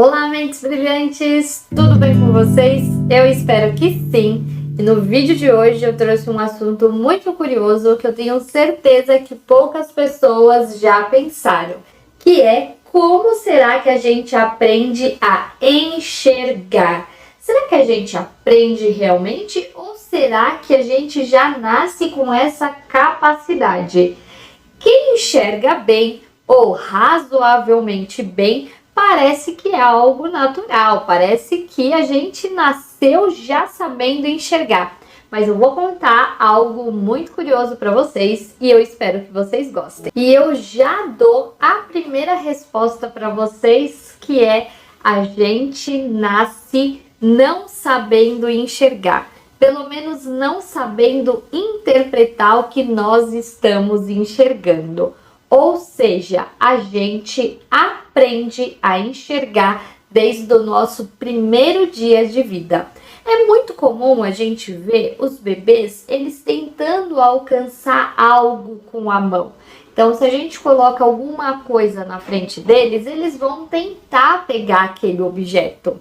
Olá, mentes brilhantes! Tudo bem com vocês? Eu espero que sim! E no vídeo de hoje eu trouxe um assunto muito curioso que eu tenho certeza que poucas pessoas já pensaram, que é como será que a gente aprende a enxergar? Será que a gente aprende realmente ou será que a gente já nasce com essa capacidade? Quem enxerga bem ou razoavelmente bem parece que é algo natural, parece que a gente nasceu já sabendo enxergar. Mas eu vou contar algo muito curioso para vocês e eu espero que vocês gostem. E eu já dou a primeira resposta para vocês, que é: a gente nasce não sabendo enxergar. Pelo menos não sabendo interpretar o que nós estamos enxergando. Ou seja, a gente aprende a enxergar desde o nosso primeiro dia de vida. É muito comum a gente ver os bebês, eles tentando alcançar algo com a mão. Então, se a gente coloca alguma coisa na frente deles, eles vão tentar pegar aquele objeto.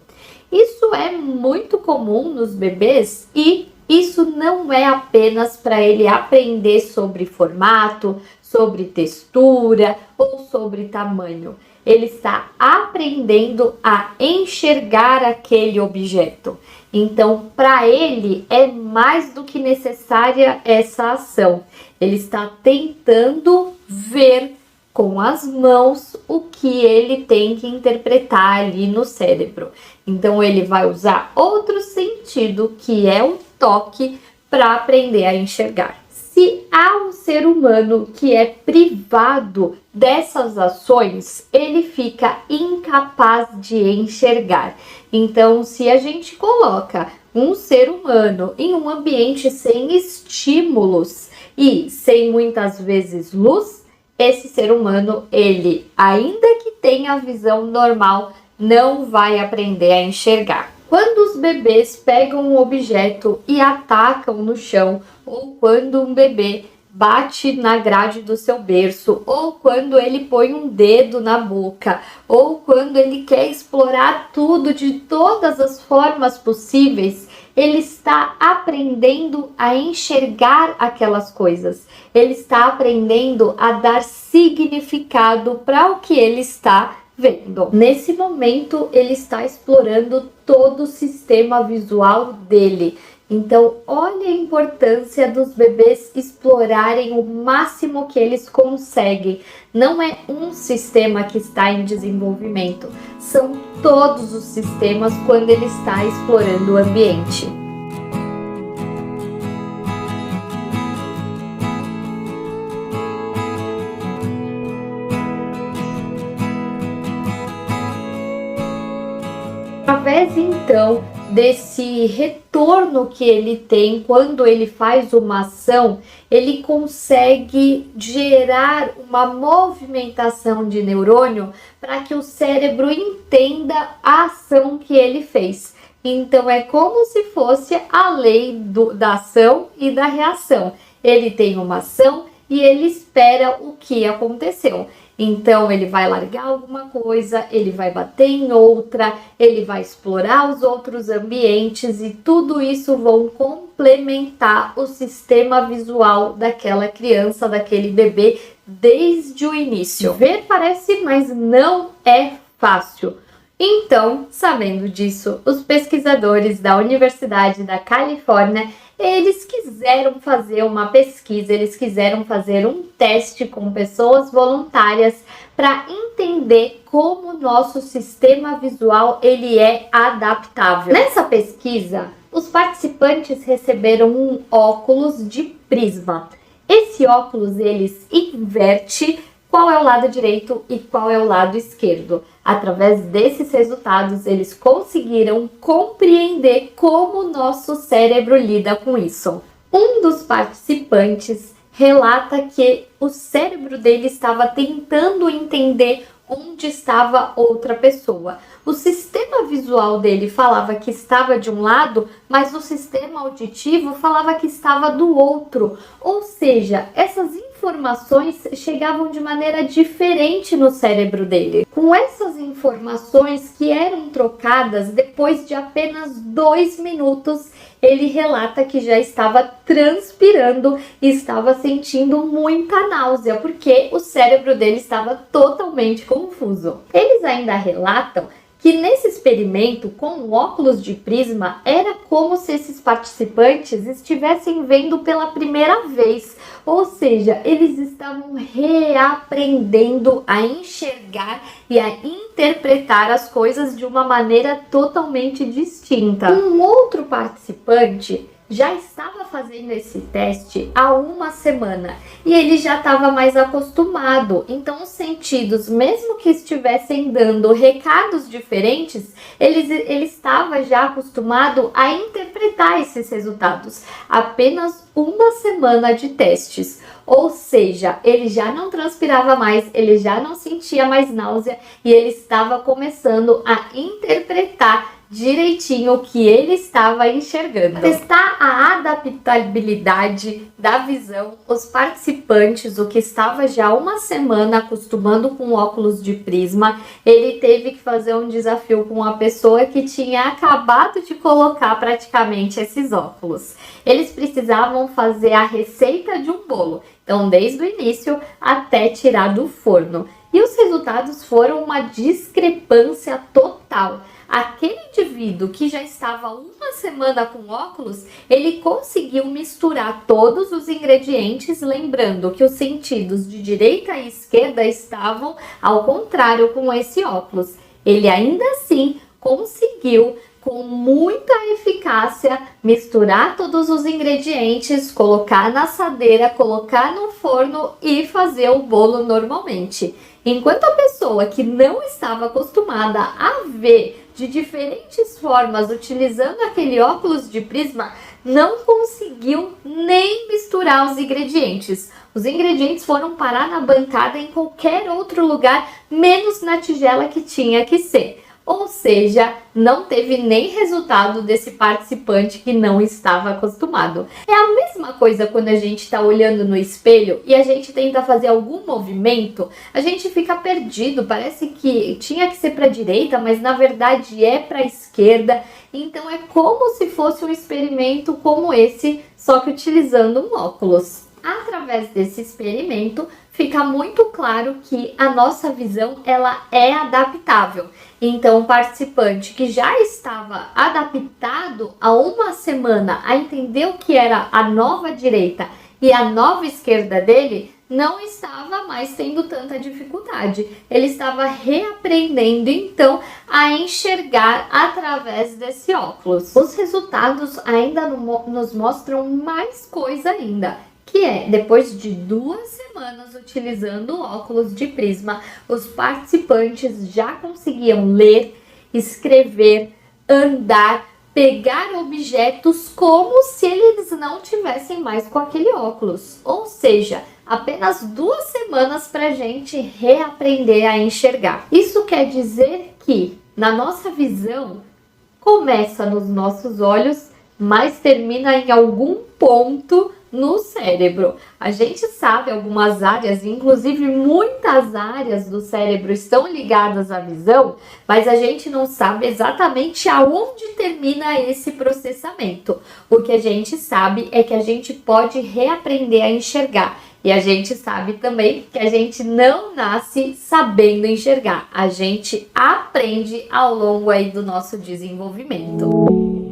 Isso é muito comum nos bebês e isso não é apenas para ele aprender sobre formato, sobre textura ou sobre tamanho. Ele está aprendendo a enxergar aquele objeto. Então, para ele é mais do que necessária essa ação. Ele está tentando ver com as mãos o que ele tem que interpretar ali no cérebro. Então, ele vai usar outro sentido, que é o toque, para aprender a enxergar. Se há um ser humano que é privado dessas ações, ele fica incapaz de enxergar. Então, se a gente coloca um ser humano em um ambiente sem estímulos e sem muitas vezes luz, esse ser humano, ele, ainda que tenha a visão normal, não vai aprender a enxergar. Quando os bebês pegam um objeto e atacam no chão, ou quando um bebê bate na grade do seu berço, ou quando ele põe um dedo na boca, ou quando ele quer explorar tudo de todas as formas possíveis, ele está aprendendo a enxergar aquelas coisas. Ele está aprendendo a dar significado para o que ele está vendo. Nesse momento, ele está explorando todo o sistema visual dele. Então, olha a importância dos bebês explorarem o máximo que eles conseguem. Não é um sistema que está em desenvolvimento, são todos os sistemas quando ele está explorando o ambiente. Através então desse retorno que ele tem quando ele faz uma ação, ele consegue gerar uma movimentação de neurônio para que o cérebro entenda a ação que ele fez. Então é como se fosse a lei da ação e da reação. Ele tem uma ação e ele espera o que aconteceu. Então, ele vai largar alguma coisa, ele vai bater em outra, ele vai explorar os outros ambientes e tudo isso vão complementar o sistema visual daquela criança, daquele bebê, desde o início. Ver parece, mas não é fácil. Então, sabendo disso, os pesquisadores da Universidade da Califórnia, eles quiseram fazer uma pesquisa, eles quiseram fazer um teste com pessoas voluntárias para entender como o nosso sistema visual ele é adaptável. Nessa pesquisa, os participantes receberam um óculos de prisma. Esse óculos eles inverte qual é o lado direito e qual é o lado esquerdo. Através desses resultados, eles conseguiram compreender como o nosso cérebro lida com isso. Um dos participantes relata que o cérebro dele estava tentando entender onde estava outra pessoa. O sistema visual dele falava que estava de um lado, mas o sistema auditivo falava que estava do outro. Ou seja, essas informações informações chegavam de maneira diferente no cérebro dele. Com essas informações que eram trocadas, depois de apenas 2 minutos, ele relata que já estava transpirando e estava sentindo muita náusea, porque o cérebro dele estava totalmente confuso. Eles ainda relatam que nesse experimento com o óculos de prisma era como se esses participantes estivessem vendo pela primeira vez, ou seja, eles estavam reaprendendo a enxergar e a interpretar as coisas de uma maneira totalmente distinta. Um outro participante já estava fazendo esse teste há 1 semana e ele já estava mais acostumado, então os sentidos, mesmo que estivessem dando recados diferentes, ele estava já acostumado a interpretar esses resultados. Apenas 1 semana de testes, ou seja, ele já não transpirava mais, ele já não sentia mais náusea e ele estava começando a interpretar direitinho o que ele estava enxergando. Testar a adaptabilidade da visão, os participantes, o que estava já 1 semana acostumando com óculos de prisma, ele teve que fazer um desafio com uma pessoa que tinha acabado de colocar praticamente esses óculos. Eles precisavam fazer a receita de um bolo, então desde o início até tirar do forno. E os resultados foram uma discrepância total. Aquele indivíduo que já estava 1 semana com óculos, ele conseguiu misturar todos os ingredientes, lembrando que os sentidos de direita e esquerda estavam ao contrário com esse óculos. Ele ainda assim conseguiu, com muita eficácia, misturar todos os ingredientes, colocar na assadeira, colocar no forno e fazer o bolo normalmente. Enquanto a pessoa que não estava acostumada a ver de diferentes formas, utilizando aquele óculos de prisma, não conseguiu nem misturar os ingredientes. Os ingredientes foram parar na bancada em qualquer outro lugar, menos na tigela que tinha que ser. Ou seja, não teve nem resultado desse participante que não estava acostumado. É a mesma coisa quando a gente está olhando no espelho e a gente tenta fazer algum movimento, a gente fica perdido, parece que tinha que ser para a direita, mas na verdade é para a esquerda. Então é como se fosse um experimento como esse, só que utilizando um óculos. Através desse experimento, fica muito claro que a nossa visão ela é adaptável. Então, o participante que já estava adaptado há 1 semana a entender o que era a nova direita e a nova esquerda dele, não estava mais tendo tanta dificuldade. Ele estava reaprendendo, então, a enxergar através desse óculos. Os resultados ainda nos mostram mais coisa ainda, que é, depois de 2 semanas utilizando óculos de prisma, os participantes já conseguiam ler, escrever, andar, pegar objetos como se eles não tivessem mais com aquele óculos. Ou seja, apenas 2 semanas para a gente reaprender a enxergar. Isso quer dizer que na nossa visão começa nos nossos olhos, mas termina em algum ponto no cérebro. A gente sabe algumas áreas, inclusive muitas áreas do cérebro estão ligadas à visão, mas a gente não sabe exatamente aonde termina esse processamento. O que a gente sabe é que a gente pode reaprender a enxergar. E a gente sabe também que a gente não nasce sabendo enxergar. A gente aprende ao longo aí do nosso desenvolvimento.